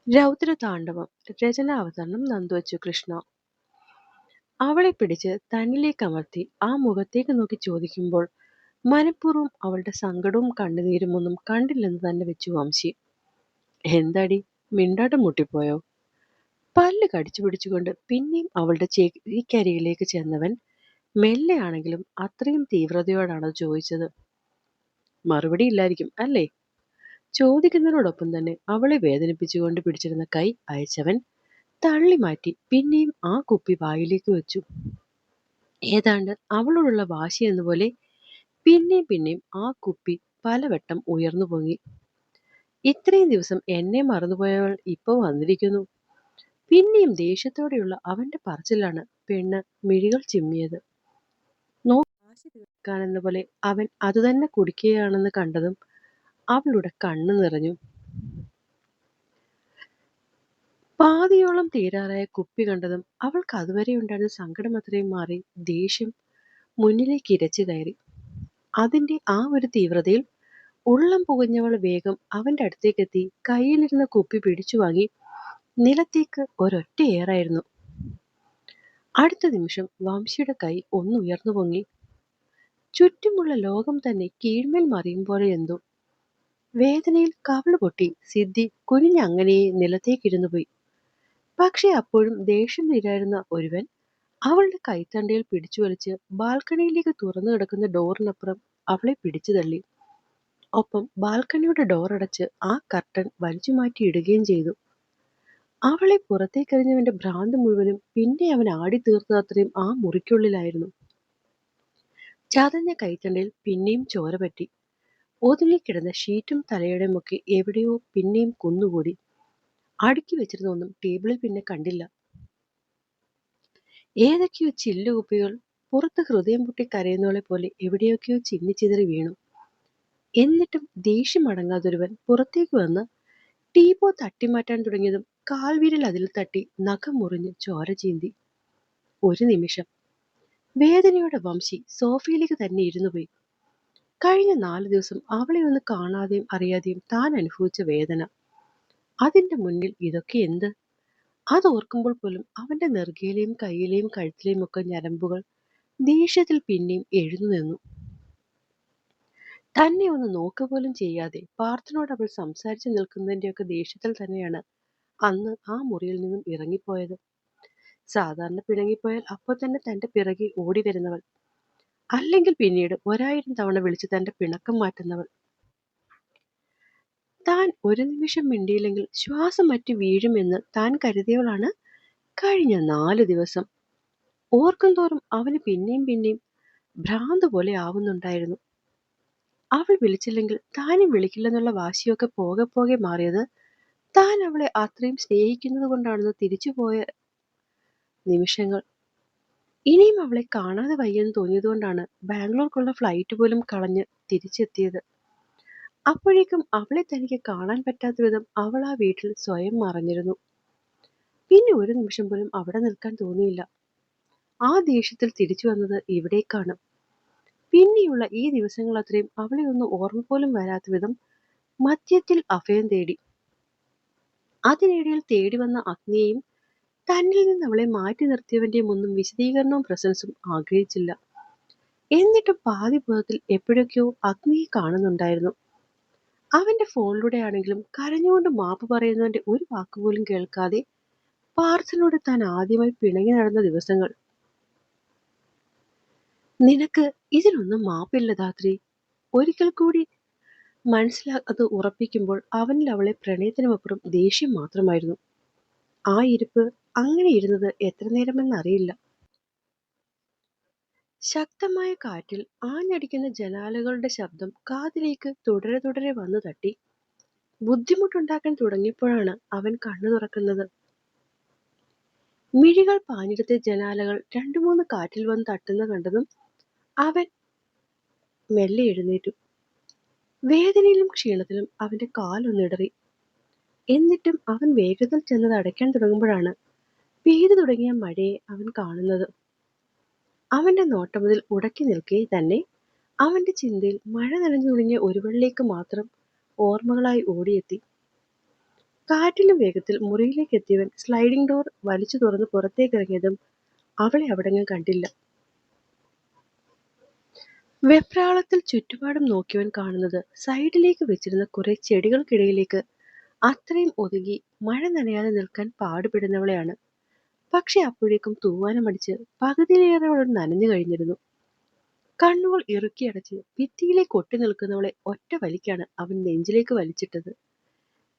രൗദ്രതാണ്ഡവം. രചനാവതരണം നന്ദുവച്ചു കൃഷ്ണ. അവളെ പിടിച്ച് തന്നിലേക്ക് അമർത്തി ആ മുഖത്തേക്ക് നോക്കി ചോദിക്കുമ്പോൾ മനഃപൂർവ്വം അവളുടെ സങ്കടവും കണ്ണുനീരും ഒന്നും കണ്ടില്ലെന്ന് തന്നെ വെച്ചു വംശി. എന്താടി, മിണ്ടാട്ടം മുട്ടിപ്പോയോ? പല്ല് കടിച്ചു പിടിച്ചുകൊണ്ട് പിന്നെയും അവളുടെ ചെവിക്കരികിലേക്ക് ചെന്നവൻ മെല്ലെയാണെങ്കിലും അത്രയും തീവ്രതയോടാണ് ചോദിച്ചത്. മറുപടി ഇല്ലായിരിക്കും അല്ലേ? ചോദിക്കുന്നതിനോടൊപ്പം തന്നെ അവളെ വേദനിപ്പിച്ചുകൊണ്ട് പിടിച്ചിരുന്ന കൈ അയച്ചവൻ തള്ളി മാറ്റി പിന്നെയും ആ കുപ്പി വായിലേക്ക് വെച്ചു. ഏതാണ്ട് അവളോടുള്ള വാശി എന്നപോലെ പിന്നെയും പിന്നെയും ആ കുപ്പി പലവട്ടം ഉയർന്നു പൊങ്ങി. ഇത്രയും ദിവസം എന്നെ മറന്നുപോയവൾ ഇപ്പൊ വന്നിരിക്കുന്നു. പിന്നെയും ദേഷ്യത്തോടെയുള്ള അവന്റെ പറച്ചിലാണ് പെണ്ണ് മിഴികൾ ചിമ്മിയത്. വാശി തീർക്കാനെന്ന പോലെ അവൻ അതുതന്നെ കുടിക്കുകയാണെന്ന് കണ്ടതും അവളുടെ കണ്ണു നിറഞ്ഞു. പാതിയോളം തീരാറായ കുപ്പി കണ്ടതും അവൾക്ക് അതുവരെ ഉണ്ടായിരുന്ന സങ്കടം അത്രയും മാറി ദേഷ്യം മുന്നിലേക്ക് ഇരച്ചു കയറി. അതിന്റെ ആ ഒരു തീവ്രതയിൽ ഉള്ളം പുകഞ്ഞവൾ വേഗം അവന്റെ അടുത്തേക്കെത്തി കയ്യിലിരുന്ന കുപ്പി പിടിച്ചു വാങ്ങി നിലത്തേക്ക് ഒരൊറ്റ ഏറായിരുന്നു. അടുത്ത നിമിഷം വംശിയുടെ കൈ ഒന്ന് ഉയർന്നു പൊങ്ങി. ചുറ്റുമുള്ള ലോകം തന്നെ കീഴ്മേൽ മറിയും പോലെ എന്തോ. വേദനയിൽ കവിള് പൊട്ടി സിദ്ധി കുനിഞ്ഞങ്ങനെ നിലത്തേക്കിരുന്നു പോയി. പക്ഷെ അപ്പോഴും ദേഷ്യം തീരായിരുന്ന ഒരുവൻ അവളുടെ കൈത്തണ്ടയിൽ പിടിച്ചു വലിച്ച് ബാൽക്കണിയിലേക്ക് തുറന്നു കിടക്കുന്ന ഡോറിനപ്പുറം അവളെ പിടിച്ചു തള്ളി. ഒപ്പം ബാൽക്കണിയുടെ ഡോർ അടച്ച് ആ കർട്ടൻ വലിച്ചു മാറ്റി ഇടുകയും ചെയ്തു. അവളെ പുറത്തേക്കെറിഞ്ഞവന്റെ ഭ്രാന്ത് മുഴുവനും പിന്നെ അവൻ ആടിത്തീർത്തത് അത്രയും ആ മുറിക്കുള്ളിലായിരുന്നു. ചതഞ്ഞ കൈത്തണ്ടയിൽ പിന്നെയും ചോര പറ്റി. ഒതുങ്ങിക്കിടന്ന ഷീറ്റും തലയുടെയുമൊക്കെ എവിടെയോ പിന്നെയും കുന്നുകൂടി. അടുക്കി വെച്ചിരുന്ന ഒന്നും ടേബിളിൽ പിന്നെ കണ്ടില്ല. ഏതൊക്കെയോ ചില്ലുകുപ്പികൾ പുറത്ത് ഹൃദയം പൊട്ടി കരയുന്നവളെ പോലെ എവിടെയൊക്കെയോ ചിന്നിച്ചിതറി വീണു. എന്നിട്ടും ദേഷ്യം അടങ്ങാതൊരുവൻ പുറത്തേക്ക് വന്ന് ടീപ്പോ തട്ടിമാറ്റാൻ തുടങ്ങിയതും കാൽവിരൽ അതിൽ തട്ടി നഖം മുറിഞ്ഞ് ചോര ചീന്തി. ഒരു നിമിഷം വേദനയോടെ വംശി സോഫയിലേക്ക് തന്നെ ഇരുന്നു പോയി. കഴിഞ്ഞ 4 ദിവസം അവളെ ഒന്ന് കാണാതെയും അറിയാതെയും താൻ അനുഭവിച്ച വേദന, അതിന്റെ മുന്നിൽ ഇതൊക്കെ എന്ത്? അതോർക്കുമ്പോൾ പോലും അവന്റെ നെറുകയിലെയും കൈയിലെയും കഴുത്തിലെയും ഒക്കെ ഞരമ്പുകൾ ദേഷ്യത്തിൽ പിന്നെയും എഴുന്നു നിന്നു. തന്നെ ഒന്ന് നോക്കുപോലും ചെയ്യാതെ പാർത്ഥനോട് അവൾ സംസാരിച്ചു നിൽക്കുന്നതിന്റെയൊക്കെ ദേഷ്യത്തിൽ തന്നെയാണ് അന്ന് ആ മുറിയിൽ നിന്നും ഇറങ്ങിപ്പോയത്. സാധാരണ പിണങ്ങിപ്പോയാൽ അപ്പോൾ തന്നെ തന്റെ പിറകെ ഓടി വരുന്നവൾ, അല്ലെങ്കിൽ പിന്നീട് 1000 തവണ വിളിച്ച് തന്റെ പിണക്കം മാറ്റുന്നവൾ. താൻ ഒരു നിമിഷം മിണ്ടിയില്ലെങ്കിൽ ശ്വാസം മറ്റി വീഴുമെന്ന് താൻ കരുതിയവളാണ് കഴിഞ്ഞ 4 ദിവസം. ഓർക്കും തോറും അവന് പിന്നെയും പിന്നെയും ഭ്രാന്ത് പോലെ ആവുന്നുണ്ടായിരുന്നു. അവൾ വിളിച്ചില്ലെങ്കിൽ താനും വിളിക്കില്ലെന്നുള്ള വാശിയൊക്കെ പോകെ പോകെ മാറിയത് താൻ അവളെ അത്രയും സ്നേഹിക്കുന്നത് കൊണ്ടാണെന്ന് തിരിച്ചുപോയ നിമിഷങ്ങൾ. ഇനിയും അവളെ കാണാതെ വയ്യെന്ന് തോന്നിയതുകൊണ്ടാണ് ബാംഗ്ലൂർക്കുള്ള ഫ്ലൈറ്റ് പോലും കളഞ്ഞ് തിരിച്ചെത്തിയത്. അപ്പോഴേക്കും അവളെ തനിക്ക് കാണാൻ പറ്റാത്ത വിധം അവൾ ആ വീട്ടിൽ സ്വയം മറഞ്ഞിരുന്നു. പിന്നെ ഒരു നിമിഷം പോലും അവിടെ നിൽക്കാൻ തോന്നിയില്ല. ആ ദേഷ്യത്തിൽ തിരിച്ചു വന്നത് ഇവിടേക്കാണ്. പിന്നെയുള്ള ഈ ദിവസങ്ങൾ അത്രയും അവളെ ഒന്ന് ഓർമ്മ പോലും വരാത്ത വിധം മദ്യത്തിൽ അഭയം തേടി. അതിനിടയിൽ തേടി വന്ന അഗ്നിയെയും തന്നിൽ നിന്ന് അവളെ മാറ്റി നിർത്തിയവന്റെയും ഒന്നും വിശദീകരണവും പ്രശംസും ആഗ്രഹിച്ചില്ല. എന്നിട്ടും പാതി ബോധത്തിൽ എപ്പോഴൊക്കെയോ അഗ്നിയെ കാണുന്നുണ്ടായിരുന്നു. അവന്റെ ഫോണിലൂടെ ആണെങ്കിലും കരഞ്ഞുകൊണ്ട് മാപ്പ് പറയുന്നവന്റെ ഒരു വാക്കുപോലും കേൾക്കാതെ പാർത്ഥനോട് താൻ ആദ്യമായി പിണങ്ങി നടന്ന ദിവസങ്ങൾ. നിനക്ക് ഇതിനൊന്നും മാപ്പില്ല ധാത്രി. ഒരിക്കൽ കൂടി അത് ഉറപ്പിക്കുമ്പോൾ അവനിൽ അവളെ പ്രണയത്തിനുമപ്പുറം ദേഷ്യം മാത്രമായിരുന്നു. ആ ഇരിപ്പ് അങ്ങനെ ഇരുന്നത് എത്ര നേരമെന്നറിയില്ല. ശക്തമായ കാറ്റിൽ ആഞ്ഞടിക്കുന്ന ജനാലകളുടെ ശബ്ദം കാതിലേക്ക് തുടരെ തുടരെ വന്നു തട്ടി ബുദ്ധിമുട്ടുണ്ടാക്കാൻ തുടങ്ങിയപ്പോഴാണ് അവൻ കണ്ണു തുറക്കുന്നത്. മിഴികൾ പാഞ്ഞെടുത്ത ജനാലകൾ 2-3 കാറ്റിൽ വന്ന് തട്ടുന്ന കണ്ടതും അവൻ മെല്ലെ എഴുന്നേറ്റു. വേദനയിലും ക്ഷീണത്തിലും അവന്റെ കാലൊന്നിടറി. എന്നിട്ടും അവൻ വേഗത്തിൽ ചെന്നത് അടയ്ക്കാൻ തുടങ്ങുമ്പോഴാണ് പെയ്തു തുടങ്ങിയ മഴയെ അവൻ കാണുന്നത്. അവന്റെ നോട്ടമുതൽ ഉടക്കി നിൽക്കെ തന്നെ അവന്റെ ചിന്തയിൽ മഴ നനഞ്ഞു തുടങ്ങിയ ഒരുവളിലേക്ക് മാത്രം ഓർമ്മകളായി ഓടിയെത്തി. കാറ്റിലും വേഗത്തിൽ മുറിയിലേക്ക് എത്തിയവൻ സ്ലൈഡിംഗ് ഡോർ വലിച്ചു തുറന്ന് പുറത്തേക്കിറങ്ങിയതും അവളെ അവിടെങ്ങും കണ്ടില്ല. വെപ്രാളത്തിൽ ചുറ്റുപാടും നോക്കിയവൻ കാണുന്നത് സൈഡിലേക്ക് വെച്ചിരുന്ന കുറെ ചെടികൾക്കിടയിലേക്ക് അത്രയും ഒതുങ്ങി മഴ നനയാതെ നിൽക്കാൻ പാടുപെടുന്നവളെയാണ്. പക്ഷെ അപ്പോഴേക്കും തൂവാനമടിച്ച് പകുതിയിലേറെ അവൾ നനഞ്ഞു കഴിഞ്ഞിരുന്നു. കണ്ണുകൾ ഇറുക്കിയടച്ച് ഭിത്തിയിലേക്ക് ഒട്ടി നിൽക്കുന്നവളെ ഒറ്റ വലിക്കാണ് അവൻ നെഞ്ചിലേക്ക് വലിച്ചിട്ടത്.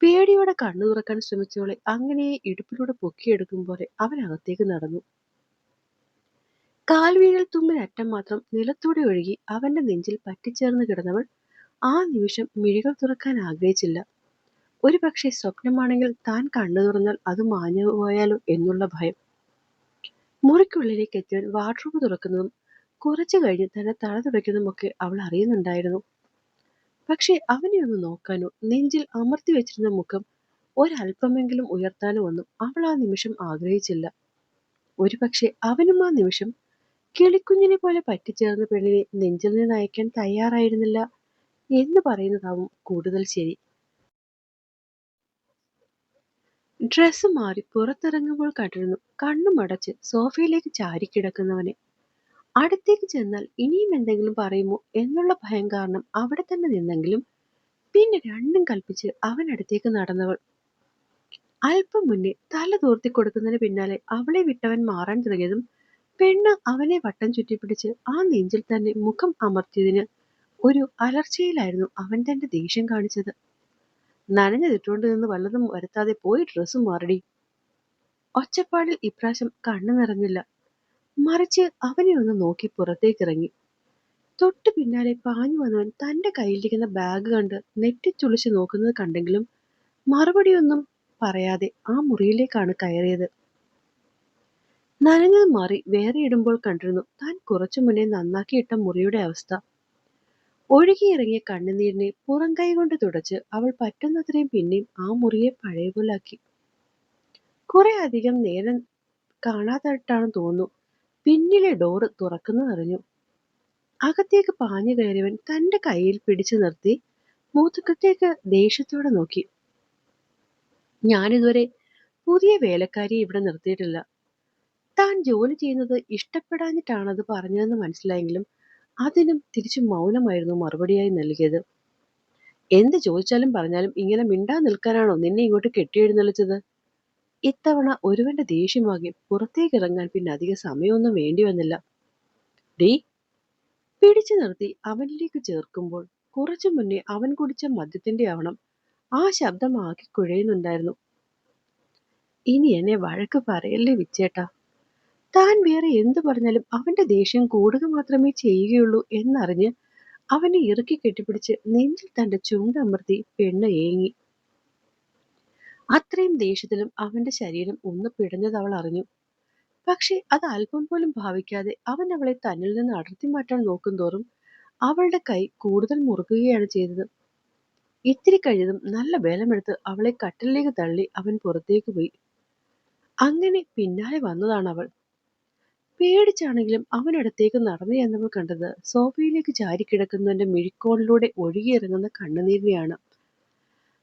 പേടിയോടെ കണ്ണു തുറക്കാൻ ശ്രമിച്ചവളെ അങ്ങനെ ഇടുപ്പിലൂടെ പൊക്കിയെടുക്കും പോലെ അവൻ അകത്തേക്ക് നടന്നു. കാൽവീരൽ തുമ്പിൽ അറ്റം മാത്രം നിലത്തൂടെ ഒഴുകി അവന്റെ നെഞ്ചിൽ പറ്റിച്ചേർന്ന് കിടന്നവൾ ആ നിമിഷം മിഴികൾ തുറക്കാൻ ആഗ്രഹിച്ചില്ല. ഒരു പക്ഷേ സ്വപ്നമാണെങ്കിൽ താൻ കണ്ണു തുറന്നാൽ അത് മാഞ്ഞു പോയാലോ എന്നുള്ള ഭയം. മുറിക്കുള്ളിലേക്ക് എത്തിയവൻ വാർഡ്രോബ് തുറക്കുന്നതും കുറച്ചു കഴിഞ്ഞ് തന്നെ തല തുടയ്ക്കുന്നതുമൊക്കെ അവൾ അറിയുന്നുണ്ടായിരുന്നു. പക്ഷെ അവനെ ഒന്ന് നോക്കാനോ നെഞ്ചിൽ അമർത്തി വെച്ചിരുന്ന മുഖം ഒരല്പമെങ്കിലും ഉയർത്താനോ ഒന്നും അവൾ ആ നിമിഷം ആഗ്രഹിച്ചില്ല. ഒരുപക്ഷെ അവനും ആ നിമിഷം കിളിക്കുഞ്ഞിനെ പോലെ പറ്റിച്ചേർന്ന പെണ്ണിനെ നെഞ്ചിൽ നിന്ന് അയക്കാൻ തയ്യാറായിരുന്നില്ല എന്ന് പറയുന്നതാവും കൂടുതൽ ശരി. ഡ്രസ്സ് മാറി പുറത്തിറങ്ങുമ്പോൾ കണ്ടിരുന്നു കണ്ണുമടച്ച് സോഫയിലേക്ക് ചാരിക്കിടക്കുന്നവനെ. അടുത്തേക്ക് ചെന്നാൽ ഇനിയും എന്തെങ്കിലും പറയുമോ എന്നുള്ള ഭയം കാരണം അവിടെ തന്നെ നിന്നെങ്കിലും പിന്നെ രണ്ടും കൽപ്പിച്ച് അവനടുത്തേക്ക് നടന്നവൾ. അല്പം മുന്നേ തല തോർത്തി കൊടുക്കുന്നതിന് പിന്നാലെ അവളെ വിട്ടവൻ മാറാൻ തുടങ്ങിയതും പെണ്ണ് അവനെ വട്ടം ചുറ്റിപ്പിടിച്ച് ആ നെഞ്ചിൽ തന്നെ മുഖം അമർത്തിയതിന് ഒരു അലർച്ചയിലായിരുന്നു അവൻ തന്റെ ദേഷ്യം കാണിച്ചത്. നനഞ്ഞതിട്ടുകൊണ്ട് നിന്ന് വല്ലതും വരുത്താതെ പോയി ഡ്രസ്സ് മാറടി. ഒച്ചപ്പാടിൽ ഇപ്രാവശ്യം കണ്ണു നിറഞ്ഞില്ല. മറിച്ച് അവനെ ഒന്ന് നോക്കി പുറത്തേക്കിറങ്ങി. തൊട്ടു പിന്നാലെ പാഞ്ഞു വന്നവൻ തന്റെ കയ്യിലിരിക്കുന്ന ബാഗ് കണ്ട് നെറ്റിച്ചുളിച്ച് നോക്കുന്നത് കണ്ടെങ്കിലും മറുപടിയൊന്നും പറയാതെ ആ മുറിയിലേക്കാണ് കയറിയത്. നനഞ്ഞത് മാറി വേറെ ഇടുമ്പോൾ കണ്ടിരുന്നു താൻ കുറച്ചു മുന്നേ നന്നാക്കിയിട്ട മുറിയുടെ അവസ്ഥ. ഒഴുകിയിറങ്ങിയ കണ്ണുനീരിനെ പുറം കൈ കൊണ്ട് തുടച്ച് അവൾ പറ്റുന്നത്രയും പിന്നെയും ആ മുറിയെ പഴയ പോലാക്കി. കുറെ അധികം നേരം കാണാതായിട്ടാണ് തോന്നുന്നു പിന്നിലെ ഡോറ് തുറക്കുന്നതറിഞ്ഞു. അകത്തേക്ക് പാഞ്ഞു കയറിയവൻ തന്റെ കയ്യിൽ പിടിച്ചു നിർത്തി മുഖത്തേക്ക് ദേഷ്യത്തോടെ നോക്കി. ഞാനിതുവരെ പുതിയ വേലക്കാരിയെ ഇവിടെ നിർത്തിയിട്ടില്ല. താൻ ജോലി ചെയ്യുന്നത് ഇഷ്ടപ്പെടാഞ്ഞിട്ടാണ് അത് പറഞ്ഞതെന്ന് മനസ്സിലായെങ്കിലും അതിനും തിരിച്ചു മൗനമായിരുന്നു മറുപടിയായി നൽകിയത്. എന്ത് ചോദിച്ചാലും പറഞ്ഞാലും ഇങ്ങനെ മിണ്ടാ നിൽക്കാനാണോ നിന്നെ ഇങ്ങോട്ട് കെട്ടിയെഴുന്നള്ളിച്ചത്? ഇത്തവണ ഒരുവന്റെ ദേഷ്യമാകെ പുറത്തേക്കിറങ്ങാൻ പിന്നെ അധിക സമയമൊന്നും വേണ്ടി വന്നില്ല. ഡീ പിടിച്ചു നിർത്തി അവനിലേക്ക് ചേർക്കുമ്പോൾ കുറച്ചു മുന്നേ അവൻ കുടിച്ച മദ്യത്തിന്റെ ആവണം ആ ശബ്ദം ആക്കി കുഴയുന്നുണ്ടായിരുന്നു. ഇനി എന്നെ വഴക്ക് പറയല്ലേ വിച്ചേട്ടാ. താൻ വേറെ എന്തു പറഞ്ഞാലും അവന്റെ ദേഷ്യം കൂടുക മാത്രമേ ചെയ്യുകയുള്ളൂ എന്നറിഞ്ഞ് അവനെ ഇറുക്കി കെട്ടിപ്പിടിച്ച് നെഞ്ചിൽ തന്റെ ചുണ്ടമർത്തി പെണ്ണ് ഏങ്ങി. അത്രയും ദേഷ്യത്തിലും അവന്റെ ശരീരം ഒന്ന് പിടഞ്ഞത് അവൾ അറിഞ്ഞു. പക്ഷെ അത് അല്പം പോലും ഭാവിക്കാതെ അവൻ അവളെ തന്നിൽ നിന്ന് അടർത്തി മാറ്റാൻ നോക്കുന്തോറും അവളുടെ കൈ കൂടുതൽ മുറുകുകയാണ് ചെയ്തത്. ഇത്തിരി കഴിഞ്ഞതും നല്ല ബലമെടുത്ത് അവളെ കട്ടിലേക്ക് തള്ളി അവൻ പുറത്തേക്ക് പോയി. അങ്ങനെ പിന്നാലെ വന്നതാണ് അവൾ. പേടിച്ചാണെങ്കിലും അവനടുത്തേക്ക് നടന്നു ചെന്നവൾ കണ്ടത് സോഫയിലേക്ക് ചാരിക്കിടക്കുന്നവന്റെ മിഴിക്കോണിലൂടെ ഒഴുകിയിറങ്ങുന്ന കണ്ണുനീരിനെയാണ്.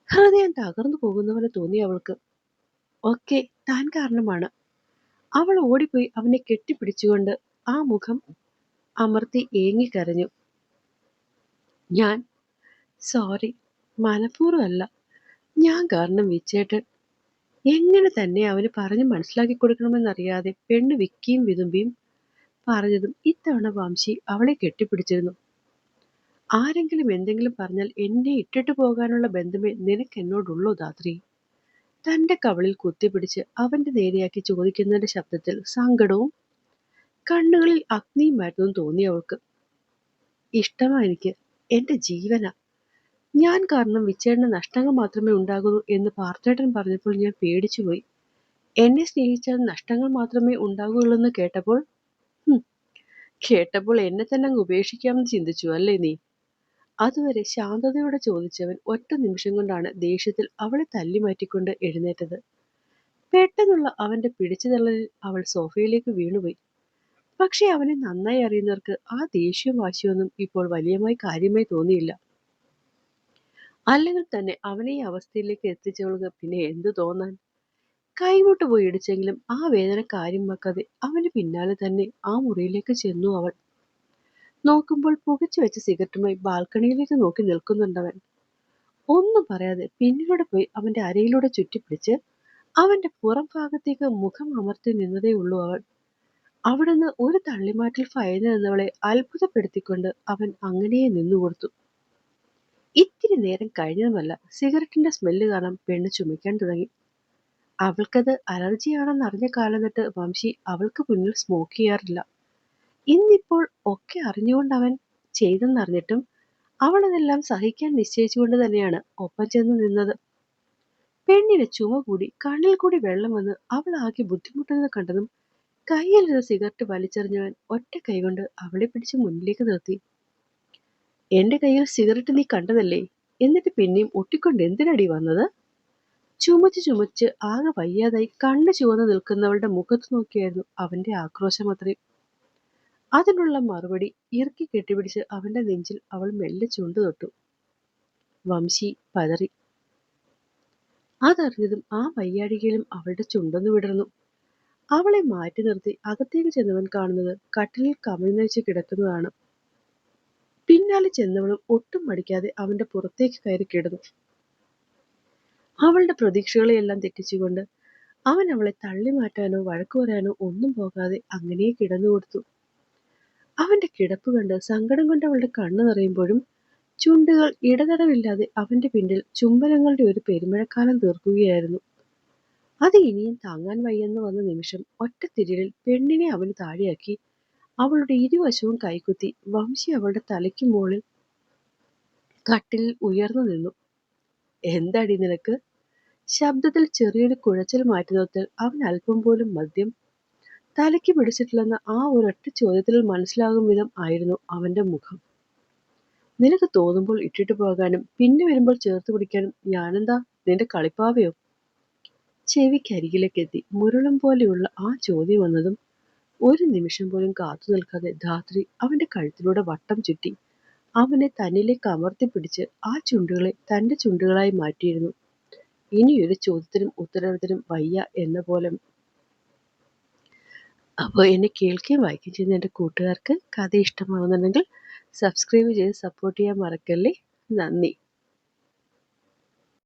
ഹൃദയം തകർന്നു പോകുന്ന പോലെ തോന്നി അവൾക്ക്. ഒക്കെ താൻ കാരണമാണ്. അവൾ ഓടിപ്പോയി അവനെ കെട്ടിപ്പിടിച്ചുകൊണ്ട് ആ മുഖം അമർത്തി ഏങ്ങിക്കരഞ്ഞു. ഞാൻ സോറി, മനഃപൂർവ്വമല്ല. ഞാൻ കാരണം വിച്ചേട്ടൻ. എങ്ങനെ തന്നെ അവന് പറഞ്ഞ് മനസ്സിലാക്കി കൊടുക്കണമെന്നറിയാതെ പെണ്ണ് വിക്കിയും വിതുമ്പിയും പറഞ്ഞതും ഇത്തവണ വംശി അവളെ കെട്ടിപ്പിടിച്ചിരുന്നു. ആരെങ്കിലും എന്തെങ്കിലും പറഞ്ഞാൽ എന്നെ ഇട്ടിട്ട് പോകാനുള്ള ബന്ധമേ നിനക്ക് എന്നോടുള്ളൂ ധാത്രി. തന്റെ കവളിൽ കുത്തിപ്പിടിച്ച് അവന്റെ നേരെയാക്കി ചോദിക്കുന്നതിന്റെ ശബ്ദത്തിൽ സങ്കടവും കണ്ണുകളിൽ അഗ്നിയുമായിരുന്നു തോന്നി അവൾക്ക്. ഇഷ്ടമാ എനിക്ക്, എന്റെ ജീവനാ. ഞാൻ കാരണം വിച്ചേട്ടന് നഷ്ടങ്ങൾ മാത്രമേ ഉണ്ടാകൂ എന്ന് പാർത്ഥേട്ടൻ പറഞ്ഞപ്പോൾ ഞാൻ പേടിച്ചുപോയി. എന്നെ സ്നേഹിച്ചാൽ നഷ്ടങ്ങൾ മാത്രമേ ഉണ്ടാകുകയുള്ളൂ കേട്ടപ്പോൾ കേട്ടപ്പോൾ എന്നെ തന്നെ അങ്ങ് ഉപേക്ഷിക്കാമെന്ന് ചിന്തിച്ചു അല്ലേ നീ? അതുവരെ ശാന്തതയോടെ ചോദിച്ചവൻ ഒറ്റ നിമിഷം കൊണ്ടാണ് ദേഷ്യത്തിൽ അവളെ തല്ലിമാറ്റിക്കൊണ്ട് എഴുന്നേറ്റത്. പെട്ടെന്നുള്ള അവന്റെ പിടിച്ചുതള്ളലിൽ അവൾ സോഫയിലേക്ക് വീണുപോയി. പക്ഷെ അവനെ നന്നായി അറിയുന്നവർക്ക് ആ ദേഷ്യവും വാശിയൊന്നും ഇപ്പോൾ വലിയമായി കാര്യമായി തോന്നിയില്ല. അല്ലെങ്കിൽ തന്നെ അവനെ ഈ അവസ്ഥയിലേക്ക് എത്തിച്ചവൾക്ക് പിന്നെ എന്തു തോന്നാൻ? കൈമുട്ട് പോയി ഇടിച്ചെങ്കിലും ആ വേദന കാര്യമാക്കാതെ അവന് പിന്നാലെ തന്നെ ആ മുറിയിലേക്ക് ചെന്നു അവൾ. നോക്കുമ്പോൾ പുകച്ചു വെച്ച സിഗരറ്റുമായി ബാൽക്കണിയിലേക്ക് നോക്കി നിൽക്കുന്നുണ്ടവൻ. ഒന്നും പറയാതെ പിന്നിലൂടെ പോയി അവന്റെ അരയിലൂടെ ചുറ്റിപ്പിടിച്ച് അവന്റെ പുറം ഭാഗത്തേക്ക് മുഖം അമർത്തി നിന്നതേ ഉള്ളൂ അവൾ. അവിടുന്ന് ഒരു തള്ളിമാറ്റിൽ ഭയന്നു നിന്നവളെ അത്ഭുതപ്പെടുത്തിക്കൊണ്ട് അവൻ അങ്ങനെ നിന്നുകൊടുത്തു. ഇത്തിരി നേരം കഴിഞ്ഞതുമല്ല, സിഗരറ്റിന്റെ സ്മെല്ല് കാരണം പെണ്ണ് ചുമയ്ക്കാൻ തുടങ്ങി. അവൾക്കത് അലർജിയാണെന്ന് അറിഞ്ഞ കാലം തൊട്ട് വംശി അവൾക്ക് മുന്നിൽ സ്മോക്ക് ചെയ്യാറില്ല. ഇന്നിപ്പോൾ ഒക്കെ അറിഞ്ഞുകൊണ്ട് അവൻ ചെയ്തെന്നറിഞ്ഞിട്ടും അവൾ അതെല്ലാം സഹിക്കാൻ നിശ്ചയിച്ചുകൊണ്ട് തന്നെയാണ് ഒപ്പം ചെന്ന് നിന്നത്. പെണ്ണിന് ചുമ കൂടി കണ്ണിൽ കൂടി വെള്ളം വന്ന് അവൾ ആകെ ബുദ്ധിമുട്ടുന്നത് കണ്ടതും കയ്യിലിരുന്ന സിഗരറ്റ് വലിച്ചെറിഞ്ഞവൻ ഒറ്റ കൈകൊണ്ട് അവളെ പിടിച്ച് മുന്നിലേക്ക് നിർത്തി. എന്റെ കയ്യിൽ സിഗരറ്റ് നീ കണ്ടതല്ലേ? എന്നിട്ട് പിന്നെയും ഒട്ടിക്കൊണ്ട് എന്തിനടി വന്നത്? ചുമച്ച് ചുമച്ച് ആകെ വയ്യാതായി കണ്ണ് ചുവന്ന് നിൽക്കുന്നവളുടെ മുഖത്ത് നോക്കിയായിരുന്നു അവന്റെ ആക്രോശം അത്രയും. അതിനുള്ള മറുപടി ഇറുക്കി കെട്ടിപ്പിടിച്ച് അവന്റെ നെഞ്ചിൽ അവൾ മെല്ലെ ചുണ്ടു തൊട്ടു. വംശി പതറി. അതറിഞ്ഞതും ആ വയ്യാഴികയിലും അവളുടെ ചുണ്ടൊന്നു വിടർന്നു. അവളെ മാറ്റി നിർത്തി അകത്തേക്ക് ചെന്നവൻ കാണുന്നത് കട്ടിലിൽ കമിഴ്ന്നഴിച്ച് കിടക്കുന്നതാണ്. പിന്നാലെ ചെന്നവളും ഒട്ടും മടിക്കാതെ അവന്റെ പുറത്തേക്ക് കയറി കിടന്നു. അവളുടെ പ്രതീക്ഷകളെയെല്ലാം തെറ്റിച്ചുകൊണ്ട് അവൻ അവളെ തള്ളി മാറ്റാനോ വഴക്കു പറയാനോ ഒന്നും പോകാതെ അങ്ങനെ കിടന്നു കൊടുത്തു. അവന്റെ കിടപ്പ് കണ്ട് സങ്കടം കൊണ്ട് അവളുടെ കണ്ണു നിറയുമ്പോഴും ചുണ്ടുകൾ ഇടതടവില്ലാതെ അവന്റെ പിന്നിൽ ചുംബനങ്ങളുടെ ഒരു പെരുമഴക്കാലം തീർക്കുകയായിരുന്നു. അത് ഇനിയും താങ്ങാൻ വയ്യെന്ന് വന്ന നിമിഷം ഒറ്റത്തിരിയലിൽ പെണ്ണിനെ അവന് താഴെയാക്കി അവളുടെ ഇരുവശവും കൈകുത്തി വംശി അവളുടെ തലയ്ക്ക് മുകളിൽ കട്ടിലിൽ ഉയർന്നു നിന്നു. എന്താടി നിനക്ക്? ശബ്ദത്തിൽ ചെറിയൊരു കുഴച്ചിൽ മാറ്റി നിർത്തൽ അവൻ അല്പം പോലും മദ്യം തലയ്ക്ക് പിടിച്ചിട്ടില്ലെന്ന ആ ഒരൊറ്റ ചോദ്യത്തിൽ മനസ്സിലാകും വിധം ആയിരുന്നു അവന്റെ മുഖം. നിനക്ക് തോന്നുമ്പോൾ ഇട്ടിട്ട് പോകാനും പിന്നെ വരുമ്പോൾ ചേർത്ത് പിടിക്കാനും ഞാനെന്താ നിന്റെ കളിപ്പാവയോ? ചെവിക്കരികിലേക്കെത്തി മുരളും പോലെയുള്ള ആ ചോദ്യം വന്നതും ഒരു നിമിഷം പോലും കാത്തു നിൽക്കാതെ ധാത്രി അവന്റെ കഴുത്തിലൂടെ വട്ടം ചുറ്റി അവനെ തന്നിലേക്ക് അമർത്തിപ്പിടിച്ച് ആ ചുണ്ടുകളെ തന്റെ ചുണ്ടുകളായി മാറ്റിയിരുന്നു. ഇനിയൊരു ചോദ്യത്തിനും ഉത്തരത്തിനും വയ്യ എന്ന പോലെ. അപ്പോൾ എന്നെ കേൾക്കുകയും വായിക്കുകയും ചെയ്യുന്ന എൻ്റെ കൂട്ടുകാർക്ക് കഥ ഇഷ്ടമാകുന്നുണ്ടെങ്കിൽ സബ്സ്ക്രൈബ് ചെയ്ത് സപ്പോർട്ട് ചെയ്യാൻ മറക്കല്ലേ. നന്ദി.